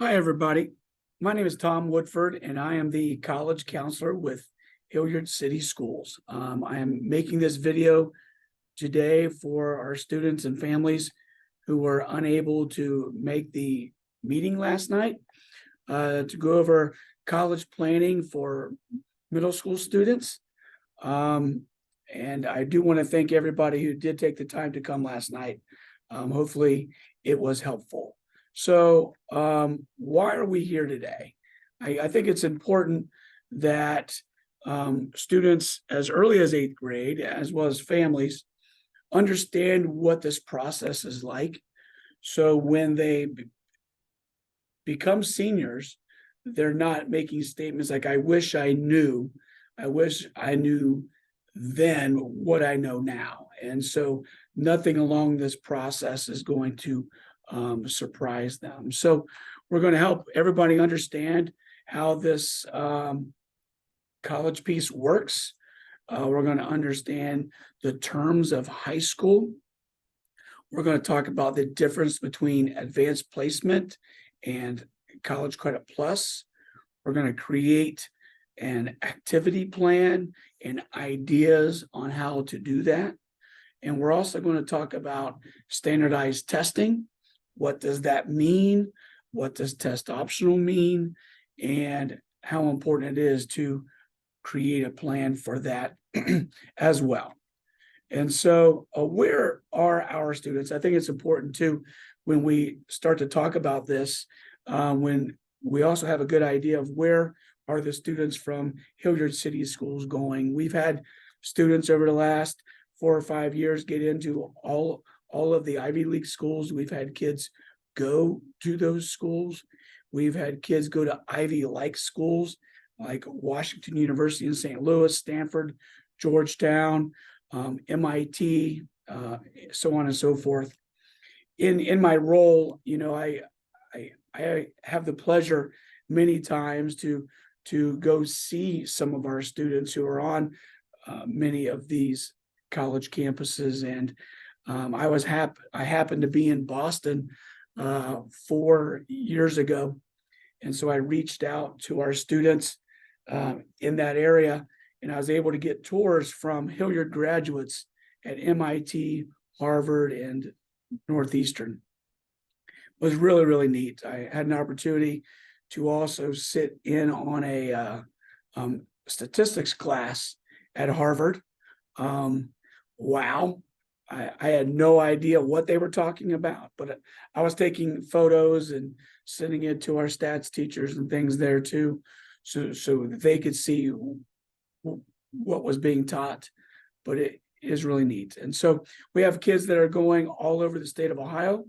Hi, everybody. My name is Tom Woodford, and I am the college counselor with Hilliard City Schools. I am making this video today for our students and families who were unable to make the meeting last night to go over college planning for middle school students. And I do want to thank everybody who did take the time to come last night. Hopefully, it was helpful. So why are we here today? I think it's important that students as early as 8th grade, as well as families, understand what this process is like. So when they become seniors, they're not making statements like, I wish I knew then what I know now. And so nothing along this process is going to surprise them. So we're going to help everybody understand how this college piece works. We're going to understand the terms of high school. We're going to talk about the difference between advanced placement and college credit plus. We're going to create an activity plan and ideas on how to do that. And we're also going to talk about standardized testing. What does that mean? What does test optional mean? And how important it is to create a plan for that as well. And so where are our students? I think it's important too, when we start to talk about this, when we also have a good idea of where are the students from Hilliard City Schools going. We've had students over the last 4 or 5 years get into all of the Ivy League schools. We've had kids go to those schools. We've had kids go to Ivy-like schools like Washington University in St. Louis, Stanford, Georgetown, MIT, so on and so forth. In my role, I have the pleasure many times to go see some of our students who are on many of these college campuses. And I happened to be in Boston 4 years ago. And so I reached out to our students in that area, and I was able to get tours from Hilliard graduates at MIT, Harvard, and Northeastern. It was really, really neat. I had an opportunity to also sit in on a statistics class at Harvard. Wow. I had no idea what they were talking about, but I was taking photos and sending it to our stats teachers and things there too, so they could see what was being taught. But it is really neat. And so we have kids that are going all over the state of Ohio,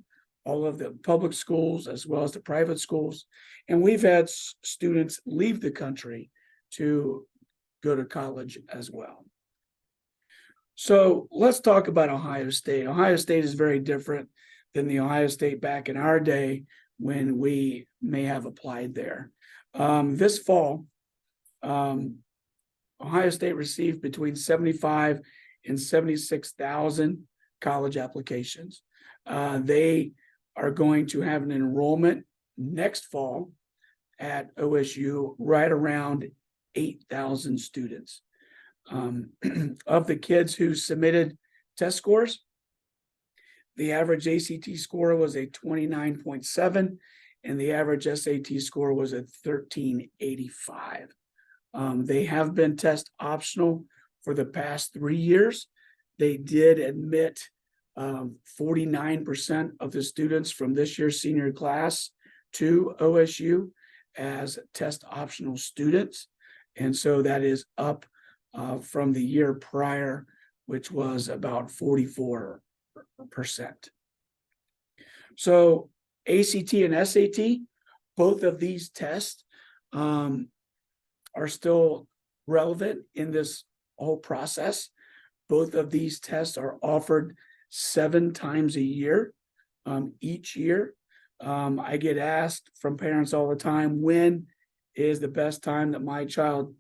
all of the public schools as well as the private schools. And we've had students leave the country to go to college as well. So let's talk about Ohio State. Ohio State is very different than the Ohio State back in our day when we may have applied there. This fall, Ohio State received between 75 and 76,000 college applications. They are going to have an enrollment next fall at OSU right around 8,000 students. Of the kids who submitted test scores, the average ACT score was a 29.7, and the average SAT score was a 1385. They have been test optional for the past 3 years. They did admit 49% of the students from this year's senior class to OSU as test optional students. And so that is up from the year prior, which was about 44%. So ACT and SAT, both of these tests are still relevant in this whole process. Both of these tests are offered 7 times a year, each year. I get asked from parents all the time, when is the best time that my child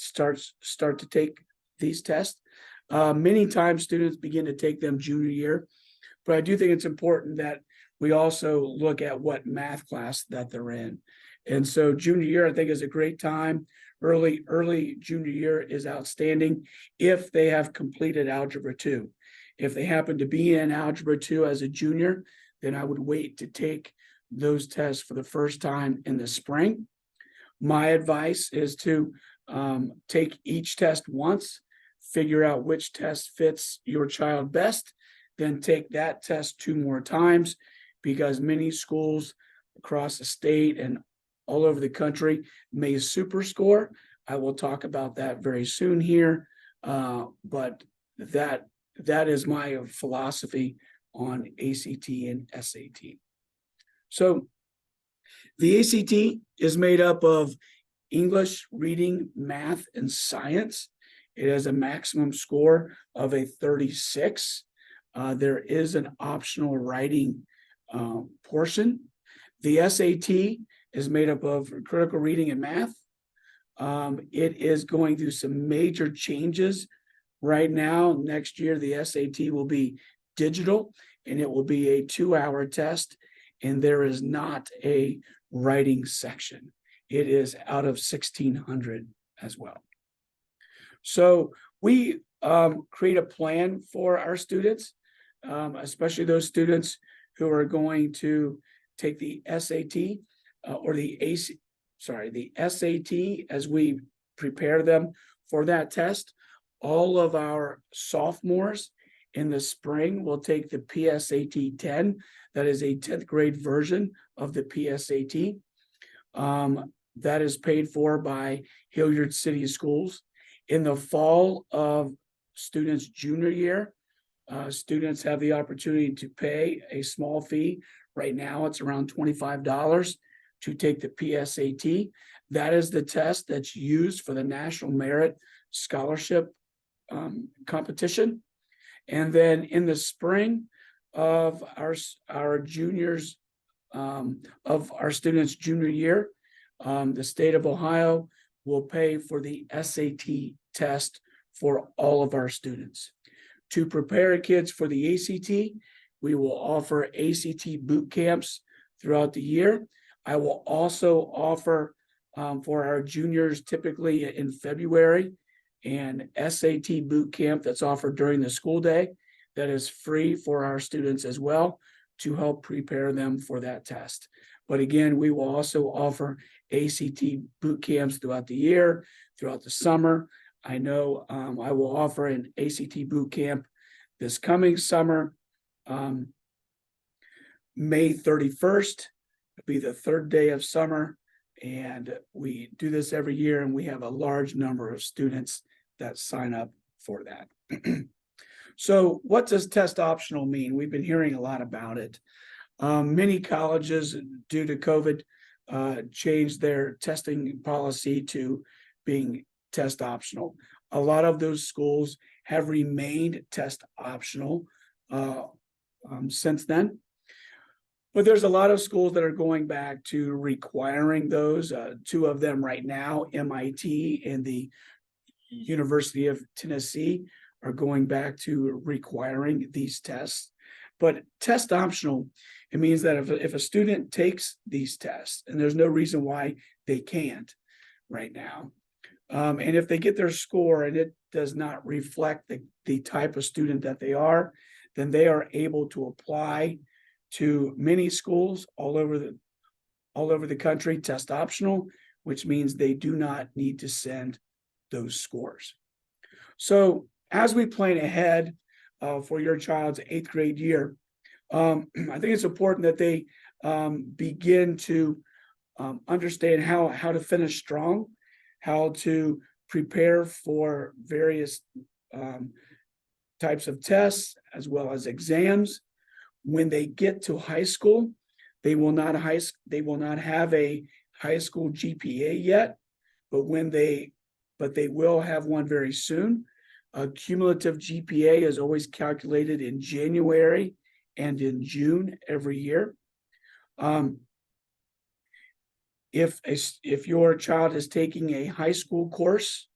start to take these tests? Many times students begin to take them junior year, but I do think it's important that we also look at what math class that they're in. And so junior year, I think, is a great time. Early junior year is outstanding if they have completed Algebra 2. If they happen to be in Algebra 2 as a junior, then I would wait to take those tests for the first time in the spring. My advice is to take each test once, figure out which test fits your child best, then take that test 2 more times, because many schools across the state and all over the country may super score. I will talk about that very soon here, but that is my philosophy on ACT and SAT. So the ACT is made up of English, reading, math, and science. It has a maximum score of a 36. There is an optional writing portion. The SAT is made up of critical reading and math. It is going through some major changes right now. Next year, the SAT will be digital, and it will be a 2-hour test, and there is not a writing section. It is out of 1,600 as well. So we create a plan for our students, especially those students who are going to take the SAT or the SAT as we prepare them for that test. All of our sophomores in the spring will take the PSAT 10. That is a 10th grade version of the PSAT. That is paid for by Hilliard City Schools. In the fall of students' junior year, students have the opportunity to pay a small fee. Right now, it's around $25 to take the PSAT. That is the test that's used for the National Merit Scholarship competition. And then in the spring of our juniors, of our students' junior year, the state of Ohio will pay for the SAT test for all of our students. To prepare kids for the ACT, we will offer ACT boot camps throughout the year. I will also offer for our juniors, typically in February, an SAT boot camp that's offered during the school day that is free for our students as well to help prepare them for that test. But again, we will also offer ACT boot camps throughout the year, throughout the summer. I know I will offer an ACT boot camp this coming summer, May 31st. It'll be the 3rd day of summer, and we do this every year, and we have a large number of students that sign up for that. So what does test optional mean? We've been hearing a lot about it. Many colleges, due to COVID, changed their testing policy to being test optional. A lot of those schools have remained test optional since then. But there's a lot of schools that are going back to requiring those. 2 of them right now, MIT and the University of Tennessee, are going back to requiring these tests. But test optional, it means that if a student takes these tests, and there's no reason why they can't right now, and if they get their score and it does not reflect the type of student that they are, then they are able to apply to many schools all over the country, test optional, which means they do not need to send those scores. So as we plan ahead for your child's 8th grade year, I think it's important that they begin to understand how to finish strong, how to prepare for various types of tests as well as exams. When they get to high school, they will not have a high school GPA yet, but they will have one very soon. A cumulative GPA is always calculated in January and in June every year. If your child is taking a high school course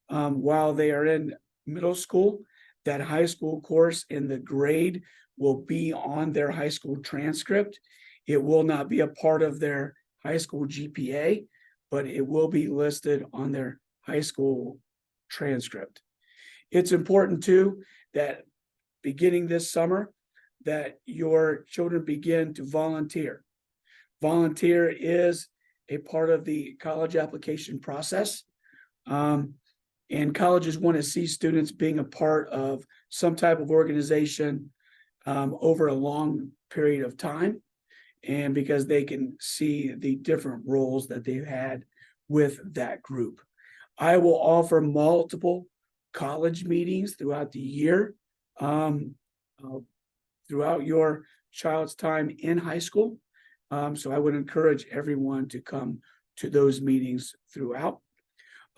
while they are in middle school, that high school course in the grade will be on their high school transcript. It will not be a part of their high school GPA, but it will be listed on their high school transcript. It's important too that beginning this summer, that your children begin to volunteer. Volunteer is a part of the college application process. And colleges want to see students being a part of some type of organization over a long period of time, and because they can see the different roles that they've had with that group. I will offer multiple college meetings throughout the year, throughout your child's time in high school. So I would encourage everyone to come to those meetings throughout.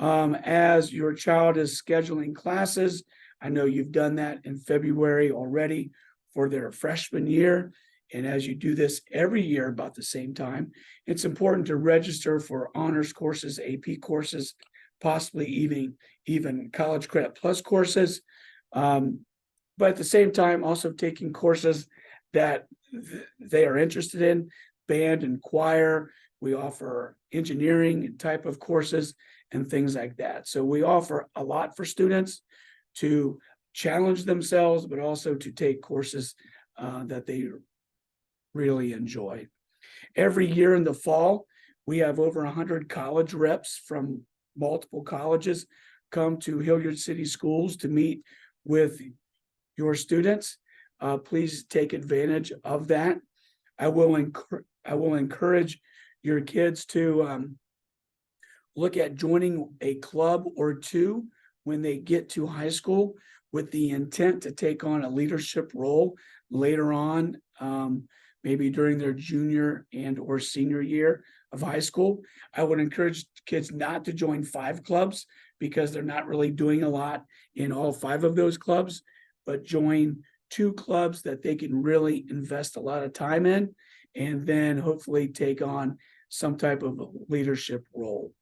As your child is scheduling classes, I know you've done that in February already for their freshman year. And as you do this every year about the same time, it's important to register for honors courses, AP courses, possibly even college credit plus courses. But at the same time, also taking courses that they are interested in, band and choir. We offer engineering type of courses and things like that. So we offer a lot for students to challenge themselves, but also to take courses that they really enjoy. Every year in the fall, we have over 100 college reps from multiple colleges come to Hilliard City Schools to meet with your students. Please take advantage of that. I will encourage your kids to look at joining a club or two when they get to high school, with the intent to take on a leadership role later on, maybe during their junior and or senior year of high school. I would encourage kids not to join 5 clubs because they're not really doing a lot in all 5 of those clubs, but join 2 clubs that they can really invest a lot of time in, and then hopefully take on some type of leadership role.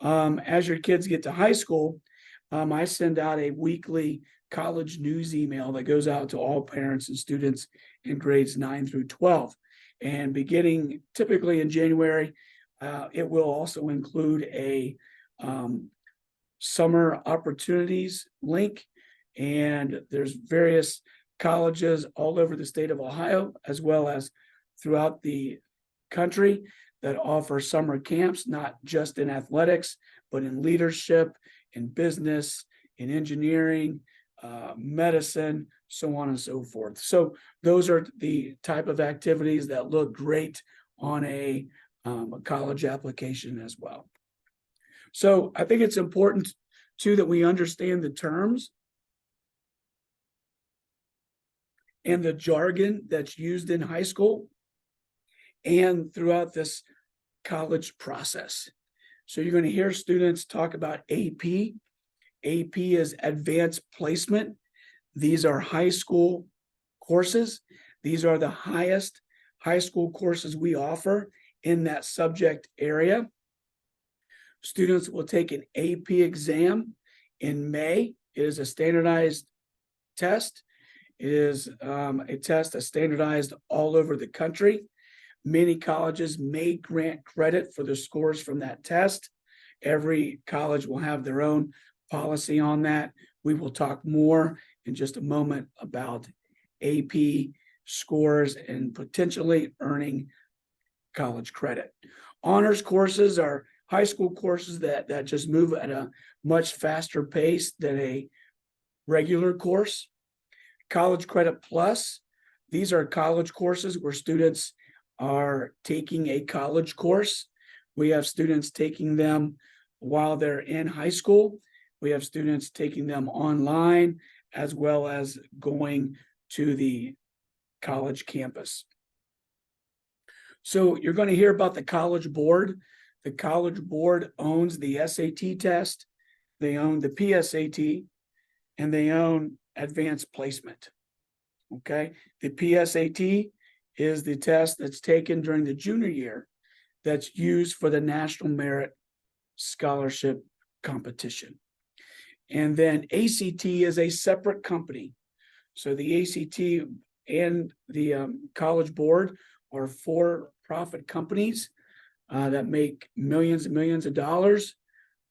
As your kids get to high school, I send out a weekly college news email that goes out to all parents and students in grades 9 through 12. And beginning typically in January, it will also include a summer opportunities link. And there's various colleges all over the state of Ohio, as well as throughout the country, that offer summer camps, not just in athletics, but in leadership, in business, in engineering, medicine, so on and so forth. So those are the type of activities that look great on a college application as well. So I think it's important too that we understand the terms and the jargon that's used in high school and throughout this college process. So you're going to hear students talk about AP. AP is advanced placement. These are high school courses. These are the highest high school courses we offer in that subject area. Students will take an AP exam in May. It is a standardized test. It is a test that's standardized all over the country. Many colleges may grant credit for the scores from that test. Every college will have their own policy on that. We will talk more in just a moment about AP scores and potentially earning college credit. Honors courses are high school courses that just move at a much faster pace than a regular course. College Credit Plus, these are college courses where students are taking a college course. We have students taking them while they're in high school. We have students taking them online, as well as going to the college campus. So you're going to hear about the College Board. The College Board owns the SAT test, they own the PSAT, and they own advanced placement. Okay, the PSAT is the test that's taken during the junior year that's used for the National Merit Scholarship Competition. And then ACT is a separate company. So the ACT and the College Board are for-profit companies that make millions and millions of dollars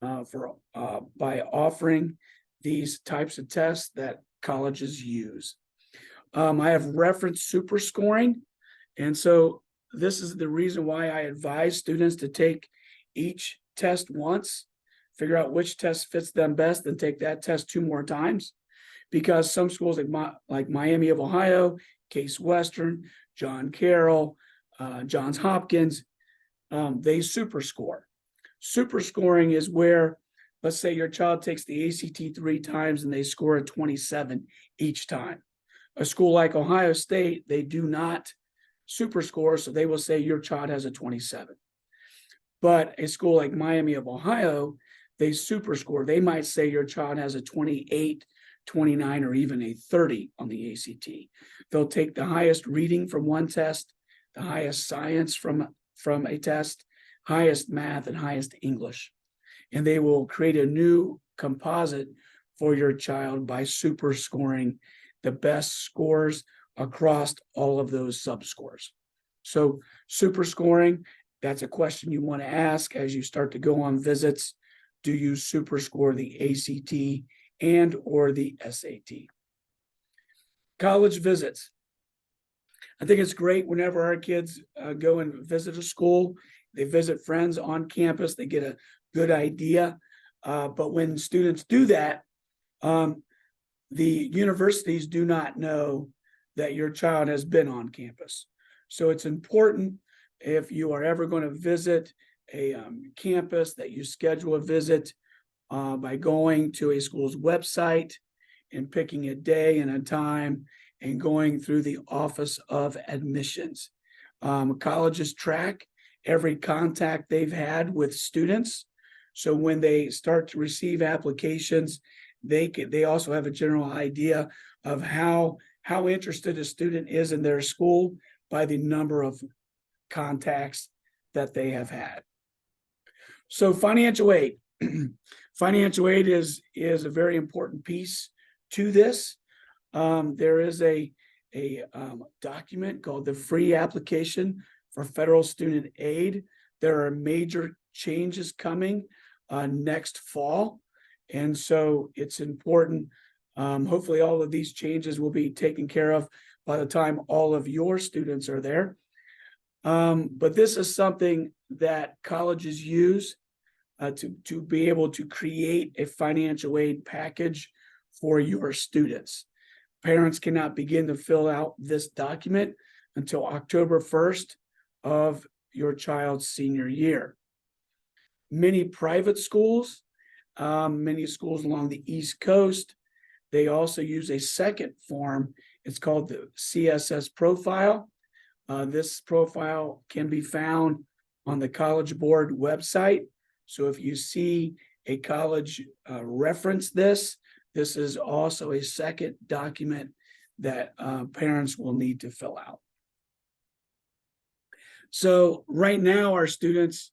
by offering these types of tests that colleges use. I have referenced super scoring, and so this is the reason why I advise students to take each test once, figure out which test fits them best, and take that test 2 more times. Because some schools like Miami of Ohio, Case Western, John Carroll, Johns Hopkins, they super score. Super scoring is where, let's say your child takes the ACT 3 times and they score a 27 each time. A school like Ohio State, they do not super score, so they will say your child has a 27. But a school like Miami of Ohio, they super score. They might say your child has a 28, 29, or even a 30 on the ACT. They'll take the highest reading from one test, the highest science from a test, highest math, and highest English. And they will create a new composite for your child by super scoring the best scores across all of those subscores. So super scoring, that's a question you want to ask as you start to go on visits. Do you super score the ACT and or the SAT? College visits. I think it's great whenever our kids go and visit a school. They visit friends on campus. They get a good idea. But when students do that, the universities do not know that your child has been on campus. So it's important, if you are ever going to visit a campus, that you schedule a visit by going to a school's website and picking a day and a time and going through the Office of Admissions. Colleges track every contact they've had with students. So when they start to receive applications, they also have a general idea of how interested a student is in their school by the number of contacts that they have had. So financial aid. Financial aid is a very important piece to this. There is a document called the Free Application for Federal Student Aid. There are major changes coming next fall. And so it's important. Hopefully all of these changes will be taken care of by the time all of your students are there. But this is something that colleges use to be able to create a financial aid package for your students. Parents cannot begin to fill out this document until October 1st of your child's senior year. Many private schools, many schools along the East Coast, they also use a second form. It's called the CSS profile. This profile can be found on the College Board website. So if you see a college reference this is also a second document that parents will need to fill out. So right now, our students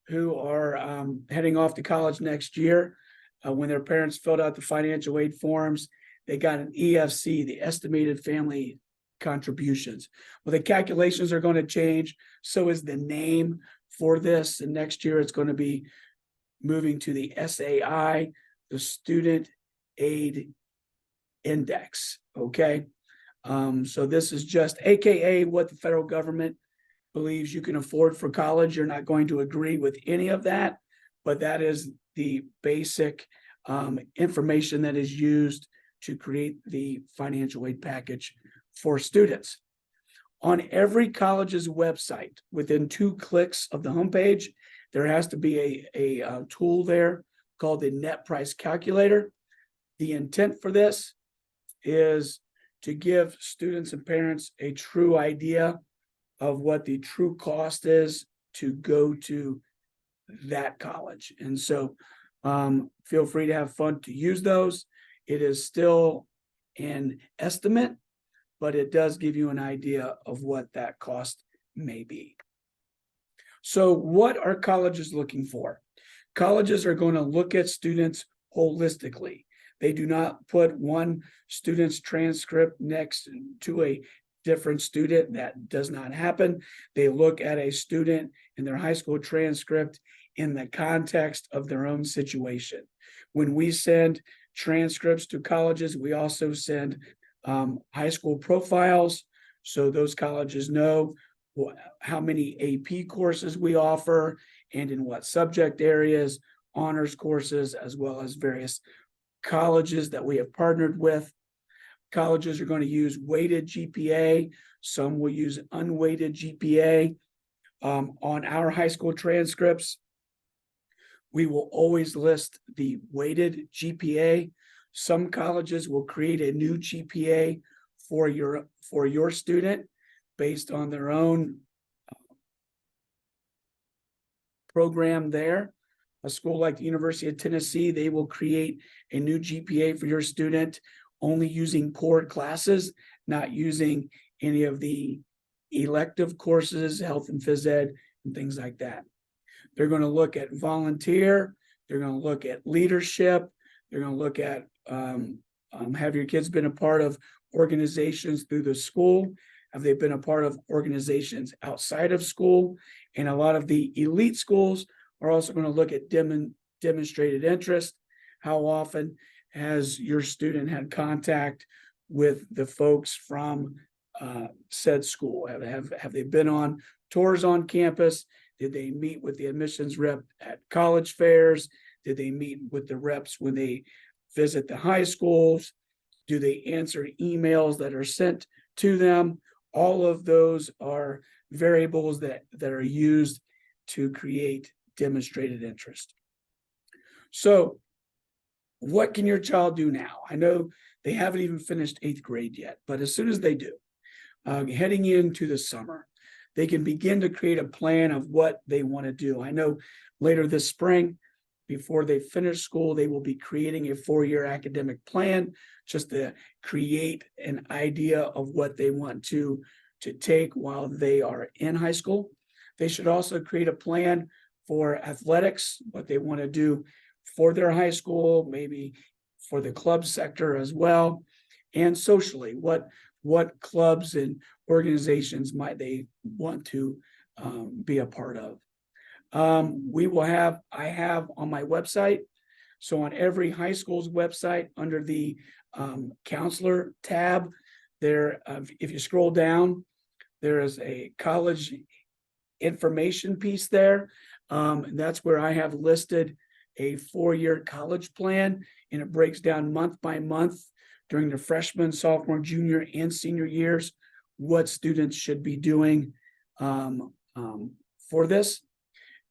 who are heading off to college next year, when their parents filled out the financial aid forms, they got an EFC, the estimated family contributions. Well, the calculations are going to change. So is the name for this. And next year, it's going to be moving to the SAI, the Student Aid Index. Okay. So this is just AKA what the federal government believes you can afford for college. You're not going to agree with any of that, but that is the basic information that is used to create the financial aid package for students. On every college's website, within 2 clicks of the homepage, there has to be a tool there called the net price calculator. The intent for this is to give students and parents a true idea of what the true cost is to go to that college. And so feel free to have fun to use those. It is still an estimate, but it does give you an idea of what that cost may be. So what are colleges looking for? Colleges are going to look at students holistically. They do not put one student's transcript next to a different student. That does not happen. They look at a student in their high school transcript in the context of their own situation. When we send transcripts to colleges, we also send high school profiles, so those colleges know how many AP courses we offer and in what subject areas, honors courses, as well as various colleges that we have partnered with. Colleges are going to use weighted GPA. Some will use unweighted GPA. On our high school transcripts, we will always list the weighted GPA. Some colleges will create a new GPA for your student based on their own program there. A school like the University of Tennessee, they will create a new GPA for your student only using core classes, not using any of the elective courses, health and phys ed, and things like that. They're going to look at volunteer. They're going to look at leadership. They're going to look at have your kids been a part of organizations through the school? Have they been a part of organizations outside of school? And a lot of the elite schools are also going to look at demonstrated interest. How often has your student had contact with the folks from said school? Have they been on tours on campus? Did they meet with the admissions rep at college fairs? Did they meet with the reps when they visit the high schools? Do they answer emails that are sent to them? All of those are variables that are used to create demonstrated interest. So what can your child do now? I know they haven't even finished 8th grade yet, but as soon as they do, heading into the summer, they can begin to create a plan of what they want to do. I know later this spring, before they finish school, they will be creating a 4-year academic plan just to create an idea of what they want to take while they are in high school. They should also create a plan for athletics, what they want to do for their high school, maybe for the club sector as well, and socially, what clubs and organizations might they want to be a part of. I have on my website, so on every high school's website under the counselor tab, there, if you scroll down, there is a college information piece there. And that's where I have listed a 4-year college plan, and it breaks down month by month during the freshman, sophomore, junior, and senior years, what students should be doing for this.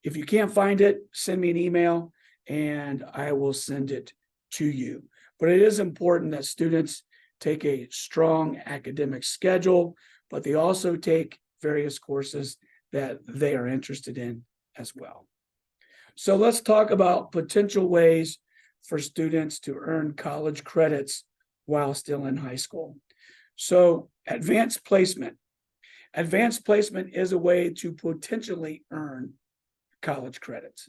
If you can't find it, send me an email and I will send it to you. But it is important that students take a strong academic schedule, but they also take various courses that they are interested in as well. So let's talk about potential ways for students to earn college credits while still in high school. So advanced placement. Advanced placement is a way to potentially earn college credits,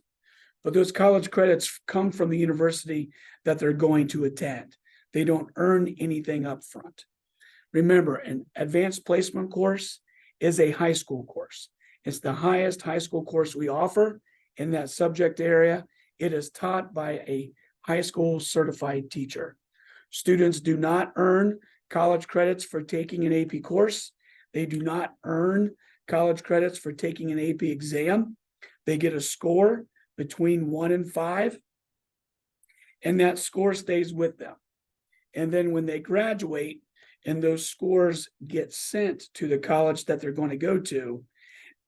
but those college credits come from the university that they're going to attend. They don't earn anything up front. Remember, an advanced placement course is a high school course. It's the highest high school course we offer in that subject area. It is taught by a high school certified teacher. Students do not earn college credits for taking an AP course. They do not earn college credits for taking an AP exam. They get a score between 1 and 5, and that score stays with them. And then when they graduate and those scores get sent to the college that they're going to go to,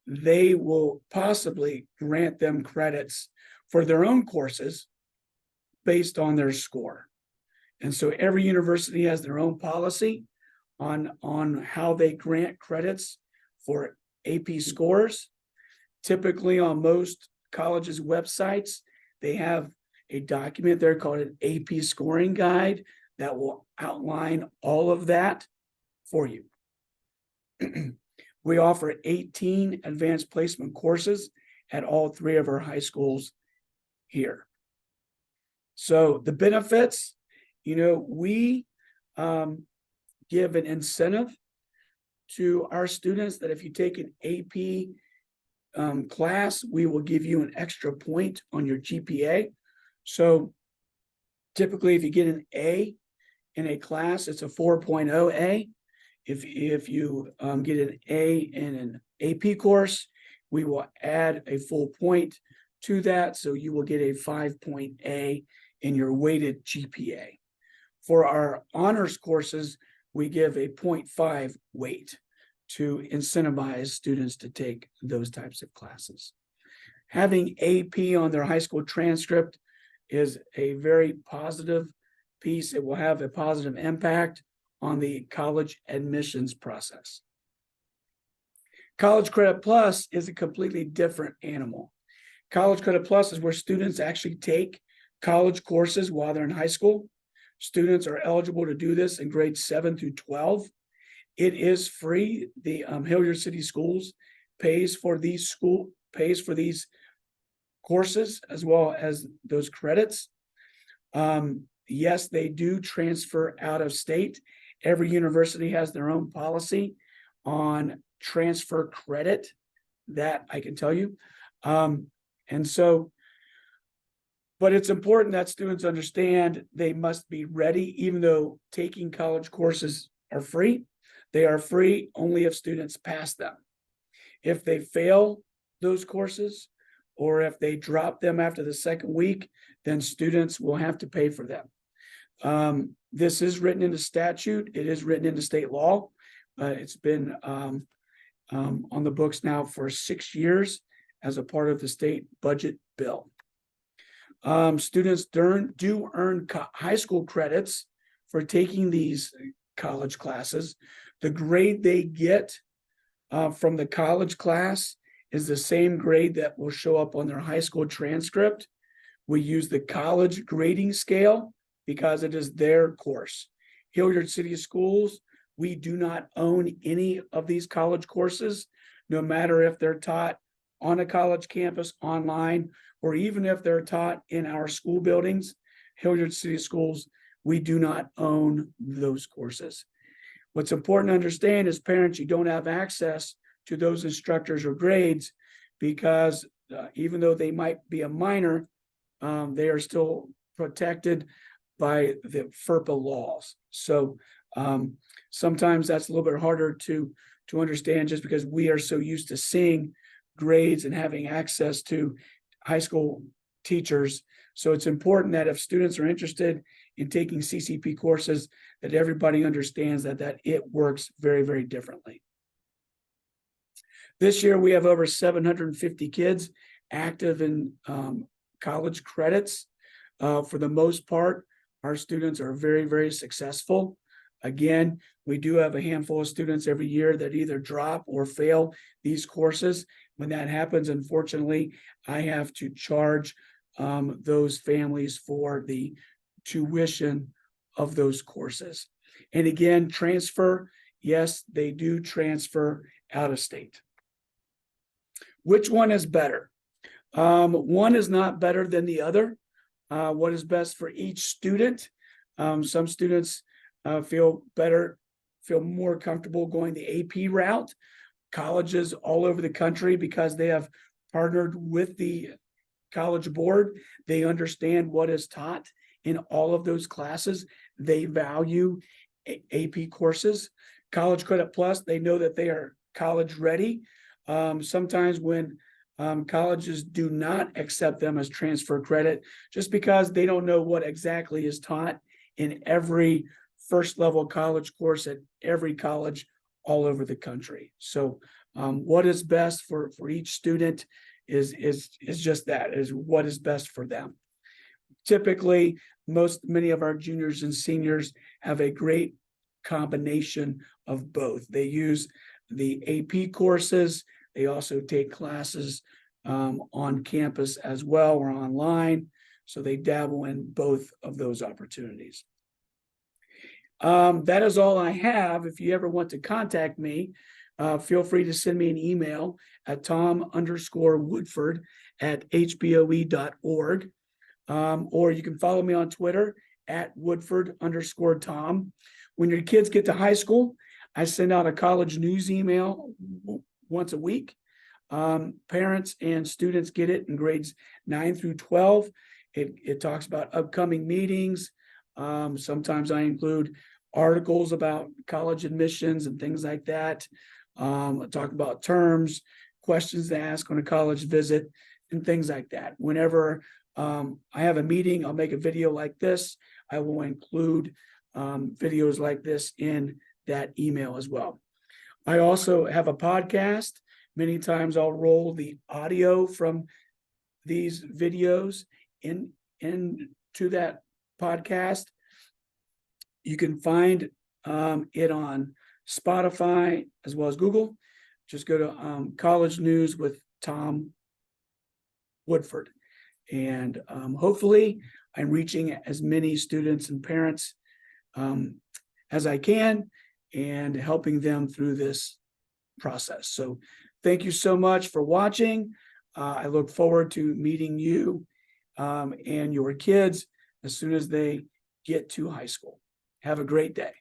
they will possibly grant them credits for their own courses based on their score. And so every university has their own policy on how they grant credits for AP scores. Typically on most colleges' websites, they have a document there called an AP scoring guide that will outline all of that for you. We offer 18 advanced placement courses at all 3 of our high schools here. So the benefits, we give an incentive to our students that if you take an AP class, we will give you an extra point on your GPA. So typically, if you get an A in a class, it's a 4.0 A. If you get an A in an AP course, we will add a full point to that. So you will get a 5-point A in your weighted GPA. For our honors courses, we give a 0.5 weight to incentivize students to take those types of classes. Having AP on their high school transcript is a very positive piece. It will have a positive impact on the college admissions process. College Credit Plus is a completely different animal. College Credit Plus is where students actually take college courses while they're in high school. Students are eligible to do this in grades 7 through 12. It is free. The Hilliard City Schools pays for these courses as well as those credits. Yes, they do transfer out of state. Every university has their own policy on transfer credit, that I can tell you. But it's important that students understand they must be ready, even though taking college courses are free. They are free only if students pass them. If they fail those courses, or if they drop them after the second week, then students will have to pay for them. This is written into statute. It is written into state law. It's been on the books now for 6 years as a part of the state budget bill. Students do earn high school credits for taking these college classes. The grade they get from the college class is the same grade that will show up on their high school transcript. We use the college grading scale because it is their course. Hilliard City Schools, we do not own any of these college courses, no matter if they're taught on a college campus, online, or even if they're taught in our school buildings. Hilliard City Schools, we do not own those courses. What's important to understand is parents, you don't have access to those instructors or grades because even though they might be a minor, they are still protected by the FERPA laws. So sometimes that's a little bit harder to understand just because we are so used to seeing grades and having access to high school teachers. So it's important that if students are interested in taking CCP courses, that everybody understands that it works very, very differently. This year, we have over 750 kids active in college credits. For the most part, our students are very, very successful. Again, we do have a handful of students every year that either drop or fail these courses. When that happens, unfortunately, I have to charge those families for the tuition of those courses. And again, transfer, yes, they do transfer out of state. Which one is better? One is not better than the other. What is best for each student? Some students feel more comfortable going the AP route. Colleges all over the country, because they have partnered with the College Board, they understand what is taught in all of those classes. They value AP courses. College Credit Plus, they know that they are college ready. Sometimes when colleges do not accept them as transfer credit, just because they don't know what exactly is taught in every first level college course at every college all over the country. So what is best for each student is just that, is what is best for them. Typically, many of our juniors and seniors have a great combination of both. They use the AP courses. They also take classes on campus as well or online. So they dabble in both of those opportunities. That is all I have. If you ever want to contact me, feel free to send me an email at tom_woodford@hboe.org. Or you can follow me on Twitter at Woodford_Tom. When your kids get to high school, I send out a college news email once a week. Parents and students get it in grades 9 through 12. It talks about upcoming meetings. Sometimes I include articles about college admissions and things like that. Talk about terms, questions to ask on a college visit, and things like that. Whenever I have a meeting, I'll make a video like this. I will include videos like this in that email as well. I also have a podcast. Many times I'll roll the audio from these videos into that podcast. You can find it on Spotify as well as Google. Just go to College News with Tom Woodford. And hopefully I'm reaching as many students and parents as I can and helping them through this process. So thank you so much for watching. I look forward to meeting you and your kids as soon as they get to high school. Have a great day.